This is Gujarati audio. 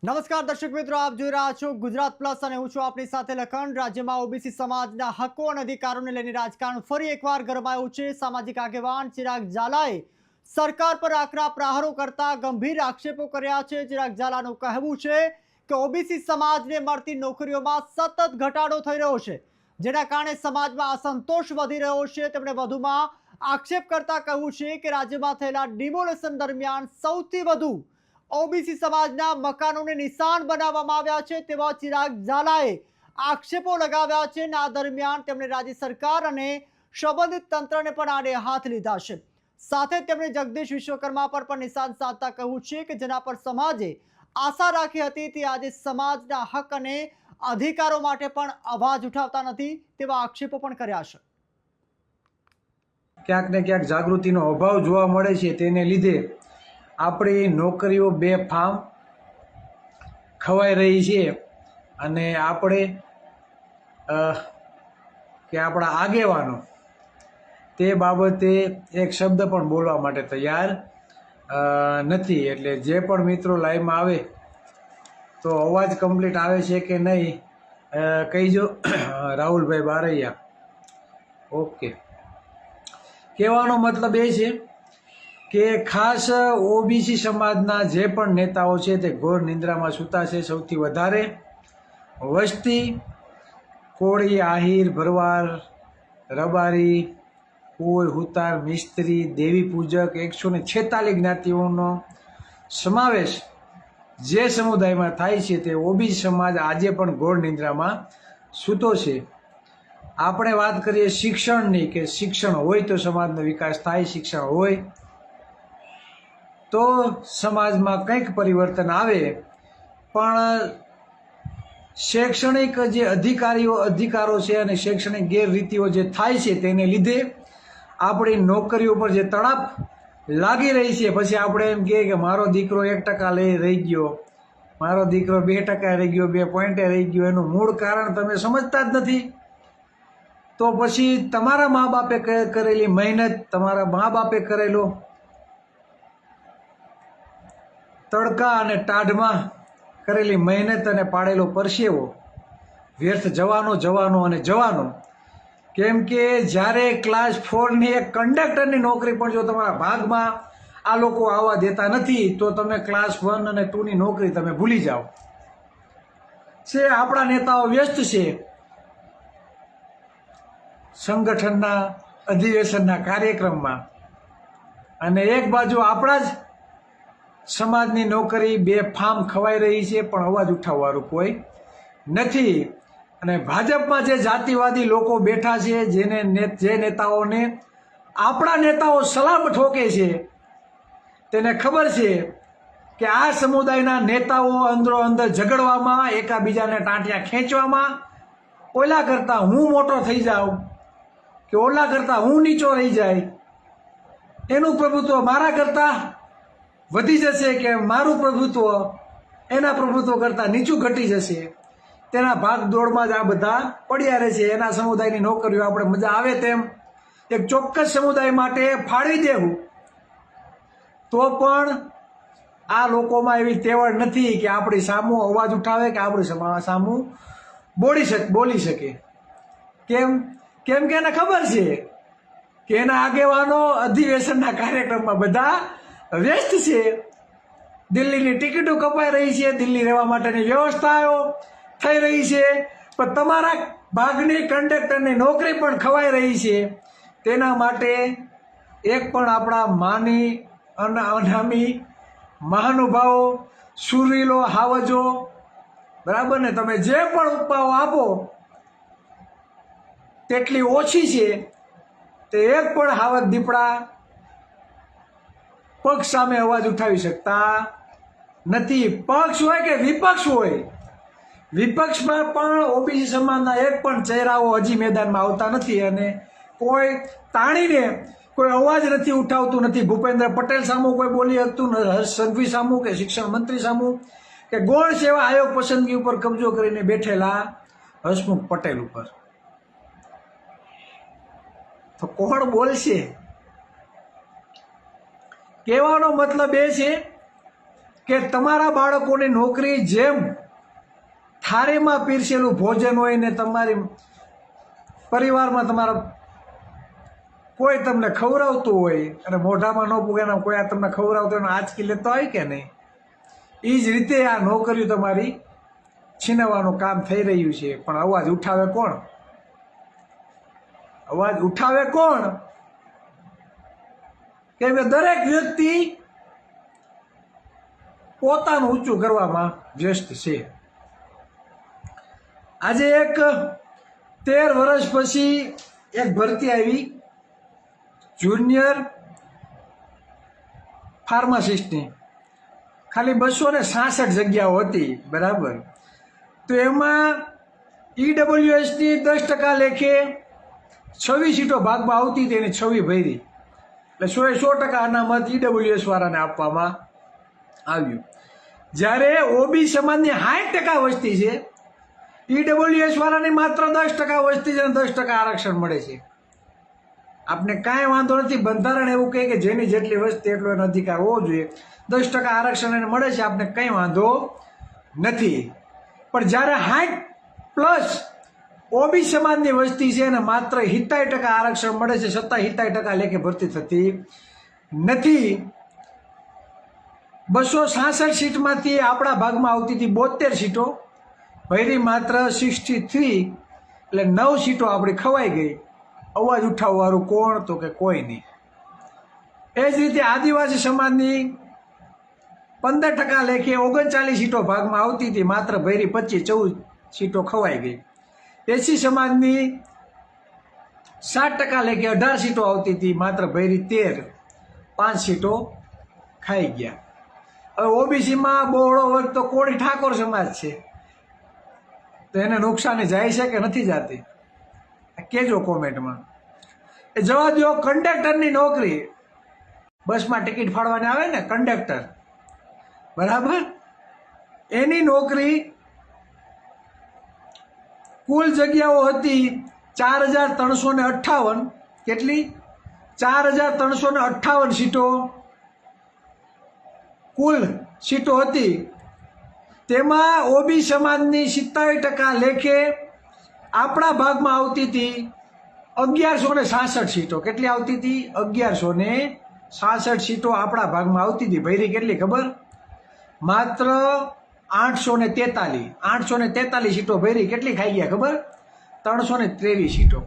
નમસ્કાર દર્શક મિત્રો, આપ જોઈ રહ્યા છો ગુજરાત પ્લસ અને હું છું આપની સાથે લખન। રાજ્યમાં ઓબીસી સમાજના હકો અને અધિકારોને લઈને રાજકારણ ફરી એકવાર ગરમાયું છે। સામાજિક આગેવાન ચિરાગ ઝાલાએ સરકાર પર આકરા પ્રહારો કરતા ગંભીર આક્ષેપો કર્યા છે। ચિરાગ ઝાલાનું કહેવું છે કે ઓબીસી સમાજને મળતી નોકરીઓમાં સતત ઘટાડો થઈ રહ્યો છે, જેના કારણે સમાજમાં અસંતોષ વધી રહ્યો છે। તેમણે વધુમાં આક્ષેપ કરતા કહ્યું છે કે રાજ્યમાં થયેલા ડિમોલેશન દરમિયાન સૌથી વધુ ઓબીસી સમાજના મકાનોને નિશાન બનાવવામાં આવ્યા છે તેવા ચિરાગ ઝાલાએ આક્ષેપો લગાવ્યા છે। આ દરમિયાન તેમણે રાજ્ય સરકાર અને સંબંધિત તંત્રને પણ આડે હાથ લીધા છે। સાથે તેમણે જગદીશ વિશ્વકર્મા પર પણ નિશાન સાધતા કહ્યું છે કે જેના પર સમાજે આશા રાખી હતી તે આજે સમાજના હક અને અધિકારો માટે પણ અવાજ ઉઠાવતા નથી તેવા આક્ષેપો પણ કર્યા છે। ક્યાંક ને ક્યાંક જાગૃતિનો અભાવ જોવા મળે છે, તેને લીધે આપણી નોકરીઓ બેફામ ખવાઈ રહી છે અને આપણે કે આપણા આગેવાનો તે બાબતે એક શબ્દ પણ બોલવા માટે તૈયાર નથી। એટલે જે પણ મિત્રો લાઈવમાં આવે તો અવાજ કમ્પ્લીટ આવે છે કે નહીં કહીજો। રાહુલભાઈ બારૈયા, ઓકે। કહેવાનો મતલબ એ છે કે ખાસ ઓબીસી સમાજના જે પણ નેતાઓ છે તે ઘોર નિંદ્રામાં સૂતા છે। સૌથી વધારે વસ્તી કોળી, આહિર, ભરવાડ, રબારી, કુંવર, હુતાર, મિસ્ત્રી, દેવી પૂજક 146 જ્ઞાતિઓનો સમાવેશ જે સમુદાયમાં થાય છે તે ઓબીસી સમાજ આજે પણ ઘોર નિંદ્રામાં સૂતો છે। આપણે વાત કરીએ શિક્ષણની કે શિક્ષણ હોય તો સમાજનો વિકાસ થાય, શિક્ષણ હોય તો સમાજમાં કંઈક પરિવર્તન આવે। પણ શૈક્ષણિક જે અધિકારો છે અને શૈક્ષણિક ગેરરીતિઓ જે થાય છે તેને લીધે આપણી નોકરીઓ પર જે તડપ લાગી રહી છે, પછી આપણે એમ કહીએ કે મારો દીકરો 1% રહી ગયો, મારો દીકરો 2% રહી ગયો, 2 પોઈન્ટે રહી ગયો। એનું મૂળ કારણ તમે સમજતા જ નથી। તો પછી તમારા મા બાપે કરેલી મહેનત, તમારા મા બાપે કરેલો તડકા અને ટાઢમાં કરેલી મહેનત અને પાડેલો પરસેવો વ્યર્થ જવાનો અને જવાનો। કેમ કે જ્યારે ક્લાસ 4ની એક કંડક્ટરની નોકરી પણ જો તમારા ભાગમાં આ લોકો આવવા દેતા નથી તો તમે ક્લાસ 1 અને 2ની નોકરી તમે ભૂલી જાઓ છે। આપણા નેતાઓ વ્યસ્ત છે સંગઠનના અધિવેશનના કાર્યક્રમમાં અને એક બાજુ આપણા જ સમાજની નોકરી બેફામ ખવાઈ રહી છે, પણ અવાજ ઉઠાવવાનું કોઈ નથી। અને ભાજપમાં જે જાતિવાદી લોકો બેઠા છે, જે નેતાઓને આપણા નેતાઓ સલામ ઠોકે છે, તેને ખબર છે કે આ સમુદાયના નેતાઓ અંદરો અંદર ઝઘડવામાં, એકાબીજાને ટાંટિયા ખેંચવામાં, ઓલા કરતાં હું મોટો થઈ જાઉં કે ઓલા કરતાં હું નીચો રહી જાય, એનું પ્રભુત્વ મારા કરતાં વધી જશે કે મારું પ્રભુત્વ એના પ્રભુત્વ કરતાં નીચું ઘટી જશે, તેના ભાગ દોડમાં જ આ બધા પડ્યા રહે છે। એના સમુદાયની નોકરીઓ આપણે મજા આવે તેમ એક ચોક્કસ સમુદાય માટે ફાળવી દેવું તો પણ આ લોકોમાં એવી તેવડ નથી કે આપણી સામું અવાજ ઉઠાવે કે આપણી સામું બોલી શકે। કેમ કે એને ખબર છે કે એના આગેવાનો અધિવેશનના કાર્યક્રમમાં બધા વ્યસ્ત છે। દિલ્હીની ટિકિટો કપાઈ રહી છે, દિલ્હી રહેવા માટેની વ્યવસ્થાઓ થઈ રહી છે, પણ તમારા ભાગની કંડક્ટરની નોકરી પણ ખવાઈ રહી છે। તેના માટે એક પણ આપણા માની અનામી મહાનુભાવો, સુરીલો હાવજો, બરાબર ને, તમે જે પણ ઉપાયો આપો તેટલી ઓછી છે। તે એક પણ હાવક દીપડા પક્ષ સામે અવાજ ઉઠાવી શકતા નથી। પક્ષ હોય કે વિપક્ષ હોય, વિપક્ષમાં પણ ઓબીસી સમાજના એક પણ ચહેરાઓ હજી મેદાનમાં આવતા નથી અને કોઈ તાણીને કોઈ અવાજ નથી ઉઠાવતું નથી। ભૂપેન્દ્ર પટેલ સામું કોઈ બોલી શકતું નથી, હર્ષ સંઘવી સામું કે શિક્ષણ મંત્રી સામું કે ગૌણ સેવા આયોગ પસંદગી ઉપર કબજો કરીને બેઠેલા હસમુખ પટેલ ઉપર તો કોણ બોલશે? કહેવાનો મતલબ એ છે કે તમારા બાળકોની નોકરી જેમ થાળીમાં પીરસેલું ભોજન હોય ને તમારી પરિવારમાં તમારા કોઈ તમને ખવડાવતું હોય અને મોઢામાં ન પૂગે ને કોઈ આ તમને ખવડાવતું હોય ને આંચકી લેતો હોય કે નહીં, એ જ રીતે આ નોકરીઓ તમારી છીનવવાનું કામ થઈ રહ્યું છે. પણ અવાજ ઉઠાવે કોણ? અવાજ ઉઠાવે કોણ? કેમ કે દરેક વ્યક્તિ પોતાનું ઊંચું કરવામાં વ્યસ્ત છે. આજે એક 13 વર્ષ પછી એક ભરતી આવી જુનિયર ફાર્માસિસ્ટની. ખાલી 266 જગ્યાઓ હતી, બરાબર. તો એમાં ઈડબ્લ્યુએસની 10% લેખે 26 સીટો ભાગમાં આવતી હતી, એની 26 ભરી. એટલે 100% અનામત ઈડબ્લ્યુએસ વાળાને આપવામાં આવ્યું. જ્યારે ઓબી સમાજની 60% વસ્તી છે, ઈડબ્લ્યુએસ વાળાની માત્ર 10% વસ્તી છે અને 10% આરક્ષણ મળે છે. આપને કાંઈ વાંધો નથી, બંધારણ એવું કહે કે જેની જેટલી વસ્તી એટલો એનો અધિકાર હોવો જોઈએ. 10% આરક્ષણ એને મળે છે, આપને કંઈ વાંધો નથી. પણ જ્યારે 60+ ઓબી સમાજની વસ્તી છે અને માત્ર 70% આરક્ષણ મળે છે, છતાં 70% લેખે ભરતી થતી નથી. 266 સીટમાંથી આપણા ભાગમાં આવતી હતી 72 સીટો, ભરી માત્ર 63, એટલે 9 સીટો આપણી ખવાઈ ગઈ. અવાજ ઉઠાવવાળું કોણ? તો કે કોઈ નહીં. એ જ રીતે આદિવાસી સમાજની 15% લેખે 39 સીટો ભાગમાં આવતી હતી, માત્ર ભરી 25-14 સીટો ખવાઈ ગઈ. એસી સમાજની 60% લેખે 18 સીટો આવતી હતી, માત્ર ભરી 13, 5 સીટો ખાઈ ગયા. હવે ઓબીસીમાં બહોળો વર્ગ તો કોળી ઠાકોર સમાજ છે, તો એને નુકસાની જાય છે કે નથી જાતી? કહેજો કોમેન્ટમાં. એ જવા દો, કંડક્ટરની નોકરી, બસમાં ટિકિટ ફાળવાની આવે ને કંડક્ટર, બરાબર, એની નોકરી કુલ જગ્યાઓ હતી 4358. કેટલી? 4358 સીટો કુલ સીટો હતી. તેમાં ઓબી સમાજની 27% લેખે આપણા ભાગમાં આવતી હતી 1166 સીટો. કેટલી આવતી હતી? 1166 સીટો આપણા ભાગમાં આવતી હતી. ભરી કેટલી ખબર? માત્ર 843 સીટો ભરી. કેટલી ખાઈ ગયા ખબર? 323 સીટો.